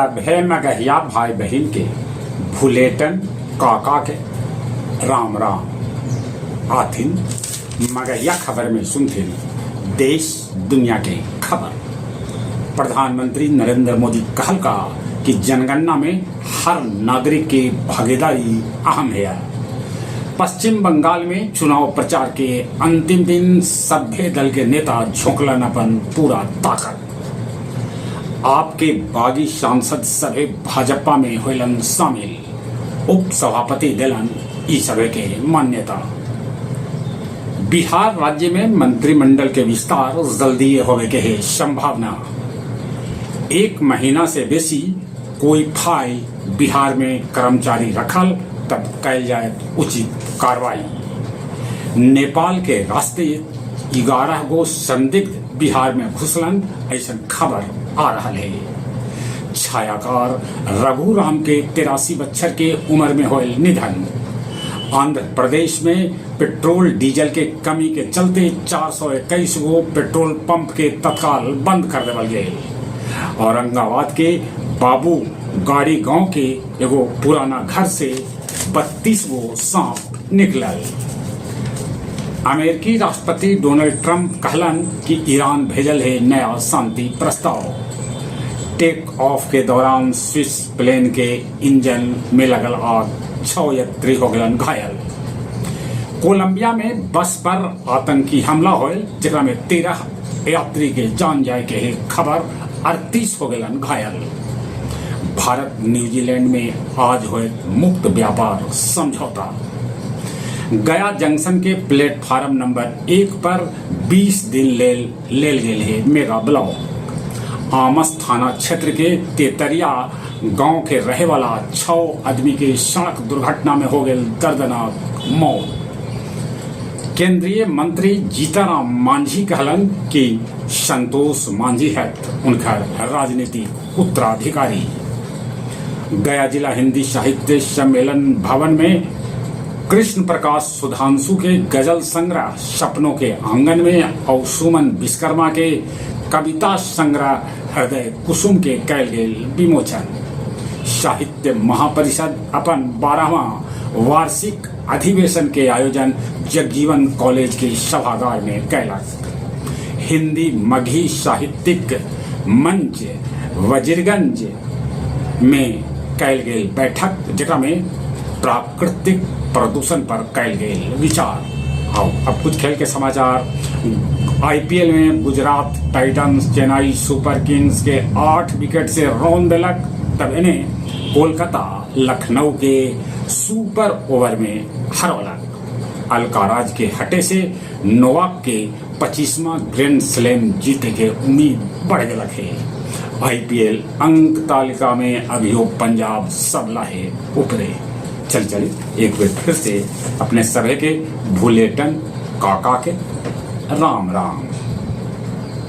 सभे मगहिया भाई बहन के भुलेटन काका के राम राम आथिन मगहिया खबर में सुनथिन देश दुनिया के खबर। प्रधानमंत्री नरेंद्र मोदी कहल का कि जनगणना में हर नागरिक की भागीदारी अहम है। पश्चिम बंगाल में चुनाव प्रचार के अंतिम दिन सभ्य दल के नेता झोंकलन अपन पूरा ताकत। आपके बागी सांसद सभे भाजपा में होलन शामिल, उप सभापति दिलन ई सभे के मान्यता। बिहार राज्य में मंत्रिमंडल के विस्तार जल्दी होवे के है संभावना। 1 महीना से बेसी कोई फाई बिहार में कर्मचारी रखल तब कैल जाए उचित कार्रवाई। नेपाल के रास्ते 11 गो संदिग्ध बिहार में घुसलन ऐसा खबर आ रहा है। छायाकार रघुराम के 83 बच्चर के उम्र में होल निधन। आंध्र प्रदेश में पेट्रोल डीजल के कमी के चलते 421 गो पेट्रोल पंप के तत्काल बंद कर देवल गए। औरंगाबाद के बाबू गाड़ी गांव के एगो पुराना घर से 32 गो सांप निकलल। अमेरिकी राष्ट्रपति डोनाल्ड ट्रंप कहलन कि ईरान भेजल है नया शांति प्रस्ताव। टेक ऑफ के दौरान स्विस प्लेन के इंजन में लगल आग, 6 यात्री हो गए घायल। कोलंबिया में बस पर आतंकी हमला होल जेकरा में 13 यात्री के जान जाए के है खबर, 38 हो गए घायल। भारत न्यूजीलैंड में आज हुए मुक्त व्यापार समझौता। गया जंक्शन के प्लेटफार्म नंबर 1 पर 20 दिन लेल गेल है मेगा ब्लॉक। आमस थाना क्षेत्र के तेतरिया गांव के रहे वाला 6 आदमी के सड़क दुर्घटना में हो गए दर्दनाक मौत। केंद्रीय मंत्री जीतनराम मांझी कहलन कि संतोष मांझी है उनका राजनीतिक उत्तराधिकारी। गया जिला हिंदी साहित्य सम्मेलन भवन में कृष्ण प्रकाश सुधांशु के गजल संग्रह सपनों के आंगन में और सुमन विश्वकर्मा के कविता संग्रह हृदय कुसुम के कैल गेल विमोचन। साहित्य महापरिषद अपन 12वां वार्षिक अधिवेशन के आयोजन जगजीवन कॉलेज के सभागार में कैलक। हिंदी मगही साहित्यिक मंच वजीरगंज में कैल गेल बैठक जेकरा में प्राकृतिक प्रदूषण पर कैल गए विचार। अब कुछ खेल के समाचार। आईपीएल में Gujarat Titans Chennai super Kings के 8 विकेट से रौन दिलक, तब इन्हें कोलकाता लखनऊ के सुपर ओवर में हरौलक। अलकाराज के हटे से नोवाक के 25वां ग्रैंड स्लैम जीते के उम्मीद बढ़ गलक है। आईपीएल अंक तालिका में अभियोग पंजाब सबला है ऊपरे। चल एक बार फिर से अपने सभे के भुलेटन काका के राम राम।